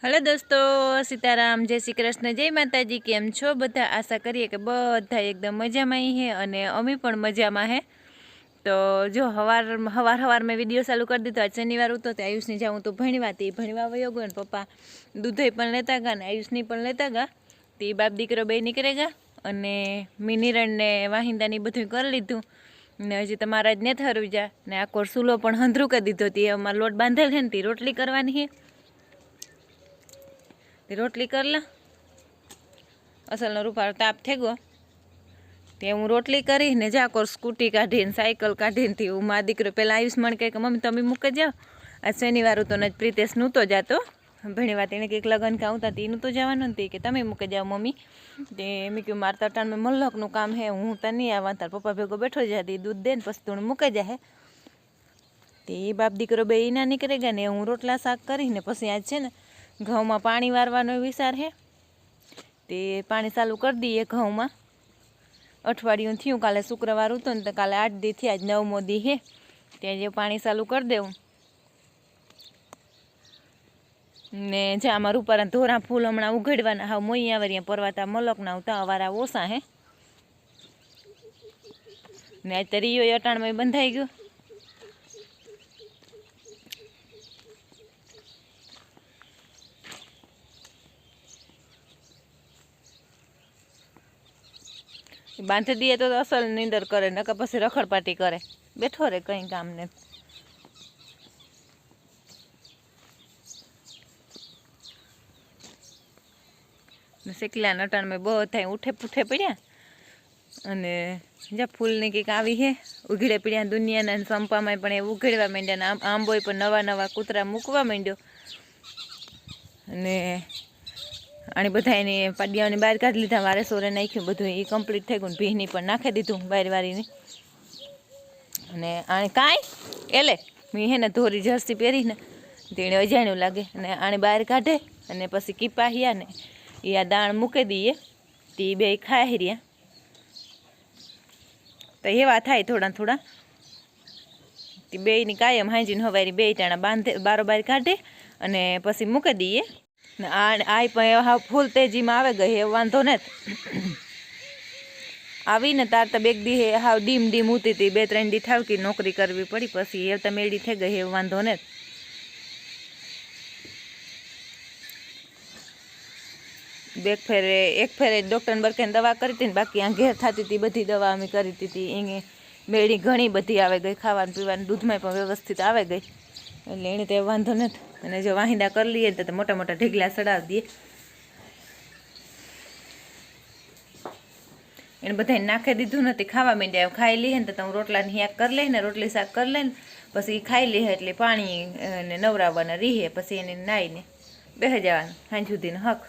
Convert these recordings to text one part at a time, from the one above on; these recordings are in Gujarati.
हेलो दोस्तों, सीताराम, जय श्री कृष्ण, जय माताजी। केम छो बधा? आशा करिए कि बधा एकदम मजा में ही है अने अमी पण मजा में है। तो जो हवार में विडियो चालू कर दी। तो आज शनिवार तो आयुषनी जाऊँ तो भणवा भणवा वयो गयो। पप्पा दूधे पण लेता गया ने आयुषनी पण लेता गया। तो बाप दीकरो बे निकळेगा अने मिनीरण ने वाहिंदानी बधुं कर लीधुं ने हजी तमारा ज ने थरवी जा ने आखो सूलो पण हंधरू कर दीधो। ती अमार लोट बांधेल है ने रोटली करवानी है। रोटली कर ला असल रूपार ताप थे गो ते हूँ रोटली करी ने जाकर स्कूटी काढ़ी साइकल काढ़ी थी हूँ माँ दीकरो पहला आयुष मन कहे कि मम्मी तमे मूके जाओ। आज शनिवार तो न प्रीतेश नूतो जातो घणी वात एने कंईक लगन का आवता ती नूतो जवानो ने कि तमे मूके जाओ मम्मी। ते मैं क्यों मार तटाण में मल्लकनुं काम है हूँ तो नहीं आवा तार पप्पा भेगो बैठो जाती दूध दे ने पछी तू मूके जाए। ते बाप दीकरो बे ना निकळेगा ने हूँ रोटला शाक करी ने पछी आज छे ने घऊँ में पाणी वारवानो विचार है। ते पाणी चालू कर दीए घऊँ में। अठवाडियुं थयुं, काले शुक्रवार हतो ने तो काले 8 दी थी, आज 9मो दी है। त्याजे पाणी चालू कर देवुं ने जे आमार उपर धोरा फूल हमणां उघडवाना हाव मोई आवरिया परवाता मलकना होता अवारा ओसा है ने आज तरीयो अटाण में बंधाई गयो। बांधी दिए तो असल नींदर करे नका पछी रखड़पाटी करे बैठो रे कई काम ने। शेकला नटाण में बधा उठे पुठे पड्या अने ज्या फूलनी कंईक आवी है उघड़े पड्या दुनियाना संपा में पण उघड़वा मांड्या ने आंबोय पण नवा नवा कूतरा मूकवा मांड्यो अने आने बधा एने पाडियाने बहार काढी लीधा वारे सोरे नाख्युं बधुं ए कम्प्लीट थई गयुं। भीहनी पण नाखी दीधुं बारवारीनी अने आने काई एले मैं हे ने धोरी जर्सी पहेरीने तेणे अजाण्युं लागे अने आने बहार काढे अने पछी कीपाहिया ने ए आ दाण मूकी दीए ते बे खाई रह्या। तो एवा थाय थोड़ा थोड़ा ते बेयनी कायम हांजीने हवारी बे टाणा बांधे बारोबार काढे अने पछी मूकी दीए। आई पण हाव फूल तेजी में आवे गई है वांधो ने आवी ने तार तब एक दी है हाव डीम डीम होती थी 2-3 दी थाव की नौकरी करवी पड़ी पछी ए तो मेड़ी थई गई है वांधो ने। एक फेरे डॉक्टर बरके दवा करी थी बाकी आ घेर थती थी बधी दवा अमी करी थी ए मेड़ी घणी बधी आवे गई खावान पीवान दूध में पण व्यवस्थित आवे गई એટલે એને તે વાંધો નથી। અને જો વાહિંદા કરી લઈએ તો મોટા મોટા ઢગલા સડાવી દઈએ એને બધાને નાખી દીધું નથી ખાવા માંડ્યા ખાઈ લઈએ ને તો હું રોટલાની હિયાક કરી લઈ ને રોટલી શાક કરી લઈને પછી ખાઈ લઈએ એટલે પાણી ને નવરાવવાના રહીએ પછી એને નાહીને બેસી જવાનું સાંજ સુધીનો હક।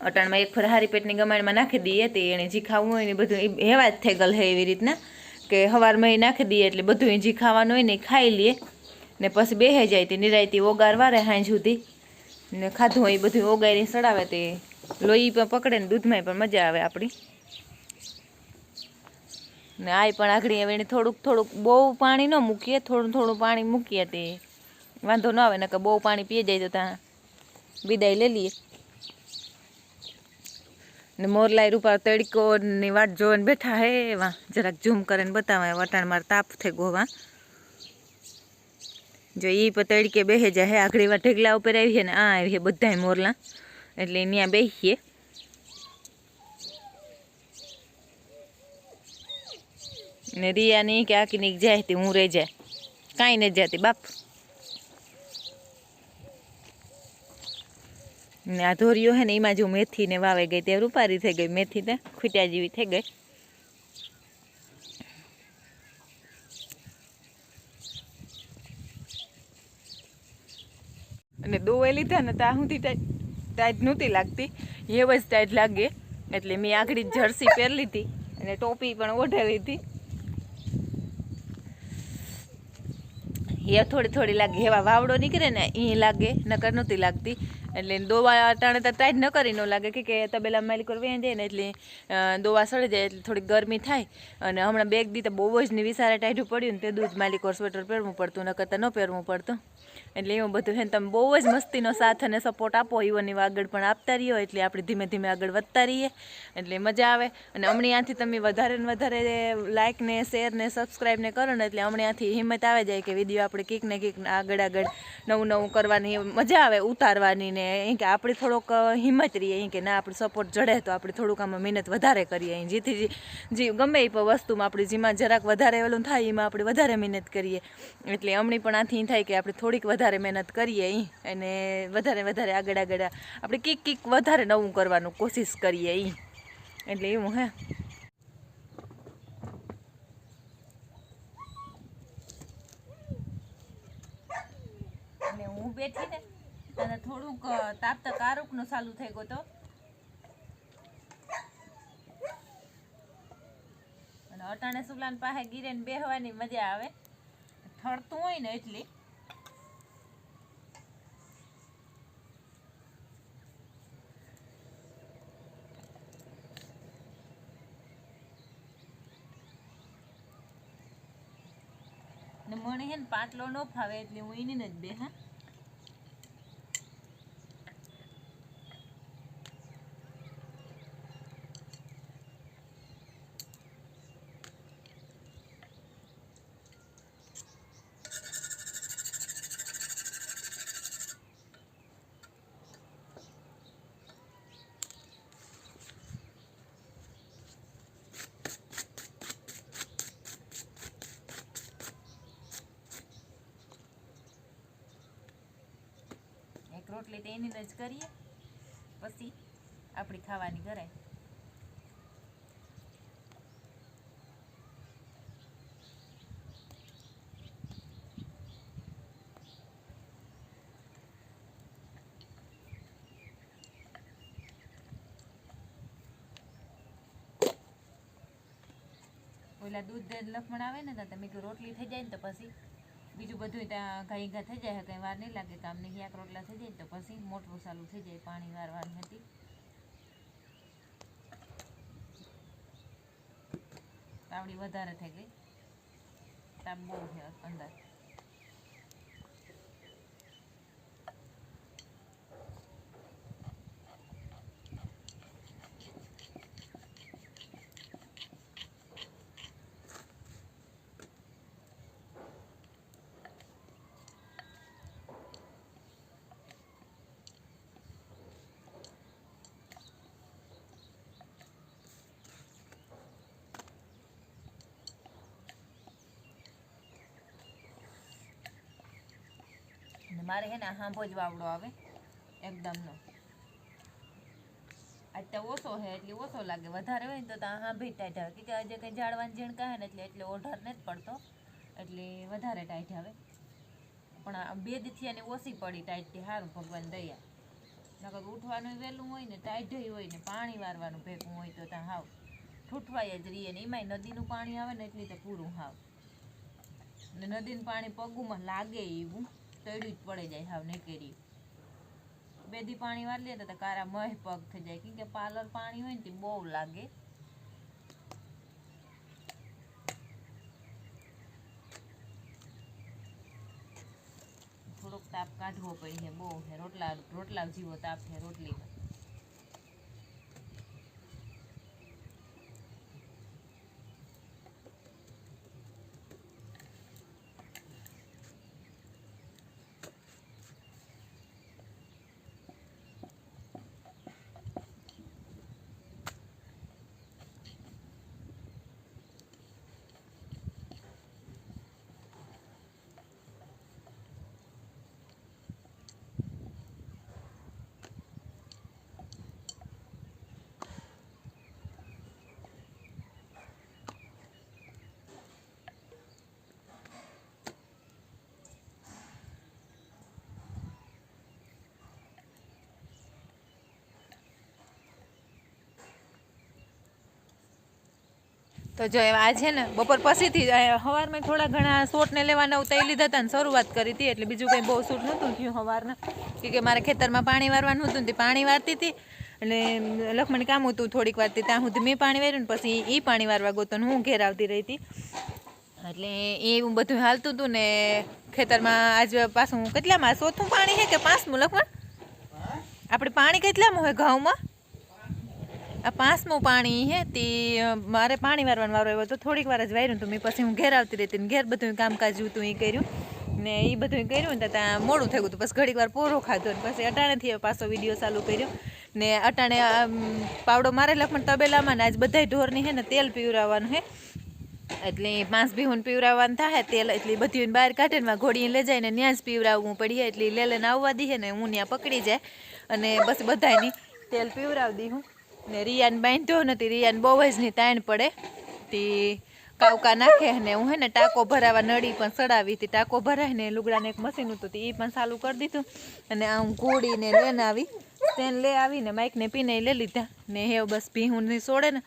અટાણમાં એક ફર હારી પેટની ગમાણમાં નાખી દઈએ તો એને જે ખાવું હોય ને બધું હેવા જ થઈ ગયેલ હે એવી રીતના કે સવારમાં નાખી દઈએ એટલે બધું જે ખાવાનું હોય ને ખાઈ લઈએ ને પછી બેસી જાય તે નિરાયતી ઓગાર વારે સાંજ સુધી ને ખાધું હોય એ બધું ઓગારી સડાવે તે લોહી પણ પકડે ને દૂધમાં પણ મજા આવે આપણી ને આય પણ આગળ હવે એને થોડુંક થોડુંક બહુ પાણી ન મૂકીએ થોડું થોડું પાણી મૂકીએ તે વાંધો ન આવે નકર બહુ પાણી પી જાય તો ત્યાં વિદાય લઈ લઈએ ने मोरलाई रूपा तड़को ने वाट जोन बैठा है वहाँ जरा झूम कर बतावा वटाण मार ताप थे गोवा जो ये पर तड़के बेहे जाए आखड़ी वा ढेगला ऊपर आई है ने आ आई है बधाय मोरला एटले न्या बेहीए ने रिया नहीं कि आकी नहीं जाए थी हूँ रह जाए कहीं नहीं जाती बाप ने आ धोरियो है ने एमां जो मेथी ने वावे गई ते रूपारी थई गई मेथी ने खूट्या जेवी थई गई। अने दोवे लीधा ने ता हुंदी टाइट नहोती लागती एव ज टाइट लागे एटले मैं आगळी जर्सी પહેરી લીધી અને ટોપી પણ ઓઢાવી લીધી એ થોડી થોડી લાગે એવા વાવડો નીકળે ને એ લાગે નકર નહોતી લાગતી એટલે દોવા અટાણે તો ટાઈટ ન કરી ન લાગે કે તબેલા માલિક વેં જાય ને એટલે દોવા સડી જાય એટલે થોડીક ગરમી થાય. અને હમણાં બેગ દી તો બહુ જ ને વિસારે ટાઈટું પડ્યું ને તે દૂધ માલિક સ્વેટર પહેરવું પડતું ન કરતાં ન પહેરવું પડતું. એટલે એવું બધું છે ને તમે બહુ જ મસ્તીનો સાથ અને સપોર્ટ આપો ઈવન આગળ પણ આપતા રહીએ એટલે આપણે ધીમે ધીમે આગળ વધતા રહીએ એટલે મજા આવે. અને હમણાંથી તમે વધારે ને વધારે લાઇક ને શેર ને સબસ્ક્રાઈબ ને કરો ને એટલે હમણાંથી હિંમત આવે જાય કે વિડીયો આપણે કીક ને કીક આગળ નવું નવું કરવાની મજા આવે ઉતારવાની ને અહીં કે આપણે થોડોક હિંમત રહીએ અહીં કે ના આપણે સપોર્ટ જડે તો આપણે થોડુંક આમાં મહેનત વધારે કરીએ અહીં જેથી જે ગમે એ વસ્તુમાં આપણે જેમાં જરાક વધારે ઓલું થાય એમાં આપણે વધારે મહેનત કરીએ. એટલે હમણાં પણ આથી થાય કે આપણે થોડીક વધારે મહેનત કરીએ અહીં અને વધારે આગળ આપણે કીક વધારે નવું કરવાનું કોશિશ કરીએ અહીં એટલે એવું હે. એટલે હું બેઠી ને અને થોડુંક તાપ તો કારુકનું ચાલુ થઈ ગયો તો અને અટાણે સુલાન પાસે ગીરે ને બેહવાની મજા આવે ઠરતું હોય ને એટલી. ને મને હે ને પાટલો ન ફાવે એટલે હું એની જ બે હા. રોટલી તો એની જ કરીએ પછી આપણી ખાવાની કરાય. ઓલા દૂધ લખમણ આવે ને તો તમે રોટલી થઈ જાય ને તો પછી બીજું બધું ત્યાં ઘાઈ ઘા થઈ જાય કંઈ વાર નહીં લાગે કામ નહીં ક્યાંક રોટલા થઈ જાય તો પછી મોટરું ચાલુ થઈ જાય પાણી વારવાની હતી. તાવડી વધારે થઈ ગઈ તાપ બહુ છે અંદર. મારે હે ને હાંભો જ વાવડો આવે એકદમનો. આજ તો ઓછો છે એટલે ઓછો લાગે વધારે હોય ને તો ત્યાં હાંભી ટાઈટ આવે કે આજે કંઈ ઝાડવાની ઝીણકા હે ને એટલે ઓઢાર નથી પડતો એટલે વધારે ટાઈટ આવે. પણ 2 દીથી એને ઓછી પડી ટાઈટથી સારું ભગવાન દયા. નકર ઉઠવાનું વહેલું હોય ને ટાઈટ હોય ને પાણી વારવાનું ભેગું હોય તો ત્યાં હાવ ઠૂઠવાય જ રહીએ ને એમાંય નદીનું પાણી આવે ને એટલી તો પૂરું હાવ. ને નદીનું પાણી પગુમાં લાગે એવું તળ્યું જ પડે જાય હાવ નેકેરી. 2 દી પાણી વાર લે તો કારા મહ પગ થઈ જાય કેમ કે પાલર પાણી હોય ને તે બહુ લાગે. થોડોક તાપ કાઢવો પડે છે બહુ છે રોટલા જેવો તાપ છે રોટલીમાં. તો જો આ છે ને બપોર પછીથી સવારમાં થોડા ઘણા શોર્ટને લેવાના ઉતા એ લીધા હતા ને શરૂઆત કરી હતી, એટલે બીજું કંઈ બહુ શૂટ નહોતું થયું સવારના, કે મારે ખેતરમાં પાણી વારવાનું હતું તે પાણી વારતી હતી અને લખમણ કામ હતું થોડીક વારતી, ત્યાં સુધી મેં પાણી વાર્યું ને પછી એ પાણી વારવા ગયો તો હું ઘેર આવતી રહી હતી, એટલે એવું બધું હાલતું હતું ને ખેતરમાં. આજ પાછું કેટલામાં 4થું પાણી છે કે 5મું લખમણ? આપણે પાણી કેટલામાં હોય ઘઉંમાં? આ 5મું પાણી હે તે મારે પાણી વારવાનું વારો આવ્યો તો થોડીક વાર જ વાર્યું તો મેં પછી હું ઘેર આવતી રહેતી ને ઘેર બધું કામકાજ હતું એ કર્યું ને એ બધું કર્યું ને ત્યાં મોડું થઈ ગયું. પછી ઘડીક વાર પોરો ખાધો ને પછી અટાણેથી પાછો વિડીયો ચાલુ કર્યો ને અટાણે પાવડો મારે લખમણ તબેલામાં ને આજ બધા ઢોરની હે ને તેલ પીવરાવવાનું હે, એટલે 5 ભીહું પીવરાવવાનું થાય તેલ, એટલે બધું બહાર કાઢે ને ઘોડીને લઈ જાય ને ત્યાં જ પીવરાવવું પડીએ, એટલે લે લઈને આવવા દઈએ ને હું ત્યાં પકડી જાય અને બસ બધાની તેલ પીવરાવી દઉં ને. રિયાને બાંધ્યો નથી, રિયાને બહુ જ ની તાણ પડે તે કાવકા નાખે ને હું હે ને ટાંકો ભરાવા નળી પણ ચડાવી હતી, ટાંકો ભરાય ને લુગડાને એક મશીન હતું એ પણ ચાલુ કરી દીધું અને આ હું ઘોડીને લઈને આવી તેને લે આવીને માઇકને પીને લઈ લીધા ને હે બસ ભીહું નહીં છોડે ને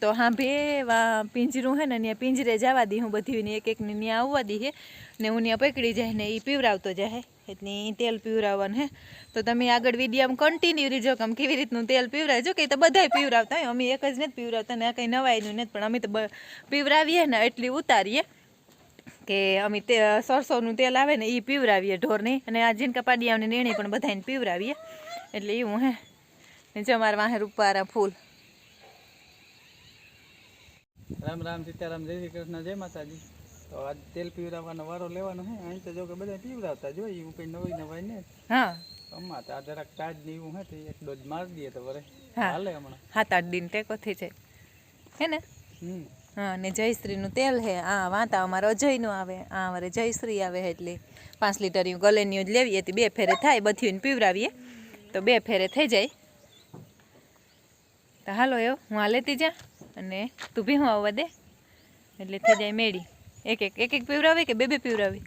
તો હા ભેવા પિંજરું હે ને ત્યાં પિંજરે જવા દી હું બધી એક એકને ત્યાં આવવા દી હે ને હું ત્યાં પકડી જાય ને એ પીવરાવતો જાય, એટલે એ તેલ પીવરાવવાનું હે. તો તમે આગળ વિડીયોમાં કન્ટિન્યુ રીજો કે આમ કેવી રીતનું તેલ પીવરાવજો, કે તો બધાય પીવરાવતા હોય, અમે એક જ નથી પીવરાવતા ને આ કંઈ નવાઈનું નથી, પણ અમે તો પીવરાવીએ ને એટલી ઉતારીએ કે અમે સરસોનું તેલ આવે ને એ પીવરાવીએ ઢોરને, અને આ જીનકા પાડિયાઓને નેણે પણ બધાને પીવરાવીએ, એટલે એવું હે ને. જમાર વાહે રૂપારા ફૂલ. રામ રામ સીતારામ, જય શ્રી કૃષ્ણ, જય માતાજી. તો આજ તેલ પીવરાવવાનો વારો લેવાનો હે. અહીં તો જો કે બધા પીવરાવતા જોઈએ, એવું કંઈ નવાઈ ને. હા અમાર તો આ જરાક તાજ ને એવું હે તો એક ડોઝ મારી દઈએ તો વરે હાલે હમણાં 7-8 દિન ટેકો થઈ જાય હે ને. હા ને જયશ્રીનું તેલ હે, આ વાંતા અમારે અજયનું આવે, આ અમારે જયશ્રી આવે, એટલે 5 લીટર ગલેનિયું જ લેવીએ, 2 ફેરે થાય, બધીને પીવરાવીએ તો 2 ફેરે થઈ જાય. તો હાલો એવું હું આ લેતી જા અને તું ભીહું આવવા દે એટલે થઈ જાય મેળી. એક એક પીવરાવી કે 2 પીવરાવી?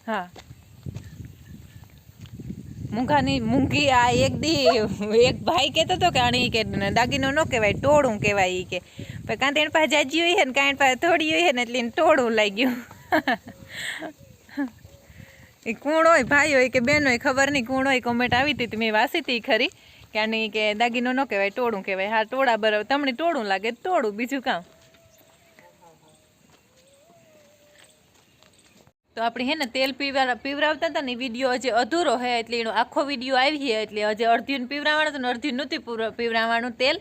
હા મૂંઘી આ એક દી એક ભાઈ કહેતો હતો કે આને કે દાગીનો ન કહેવાય, ટોળું કહેવાય કે, પણ કાં તેની પાસે જાજી હોય ને કાંઈ પાસે થોડી હોય ને એટલે એને ટોળું લાગ્યું. એ કોણ હોય, ભાઈ હોય કે બેન હોય ખબર નહીં, કોણ હોય કોમેન્ટ આવી હતી મેં વાંચી હતી ખરી કે આની કે દાગીનો ન કહેવાય ટોળું કહેવાય. હા ટોળા બરાબર, તમને ટોળું લાગે ટોળું, બીજું કામ. તો આપણે હે ને તેલ પીવરાવતા હતા ને વિડીયો હજી અધૂરો હે, એટલે એનો આખો વિડીયો આવી છે, એટલે હજી અડધીને પીવરાવવાનું હતું ને અડધીને નહોતું પીવરાવવાનું તેલ,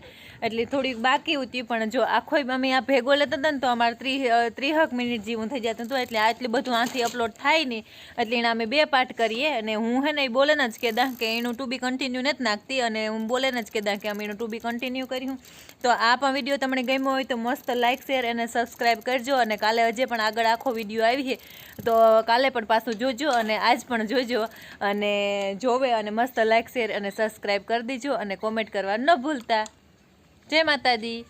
એટલે થોડીક બાકી હતી. પણ જો આખો અમે આ ભેગો લેતા હતા ને તો અમારે 30 મિનિટ જેવું થઈ જતું હતું, એટલે આટલું બધું આથી અપલોડ થાય નહીં, એટલે એના અમે 2 પાર્ટ કરીએ. અને હું હે ને એ બોલે જ કહેતા કે એનું ટુ બી કન્ટિન્યુ નથી નાખતી, અને હું બોલે જ કહેતા કે અમે એનું ટુ બી કન્ટિન્યુ કર્યું. તો આ પણ વિડીયો તમને ગમ્યો હોય તો મસ્ત લાઇક શેર અને સબસ્ક્રાઈબ કરજો, અને કાલે હજી પણ આગળ આખો વિડીયો આવી છે તો કાલે પણ પાછું જોજો અને આજ પણ જોજો, અને જોવે અને મસ્ત લાઇક શેર અને સબસ્ક્રાઈબ કરી દીજો અને કોમેન્ટ કરવા ન ભૂલતા. જય માતાજી.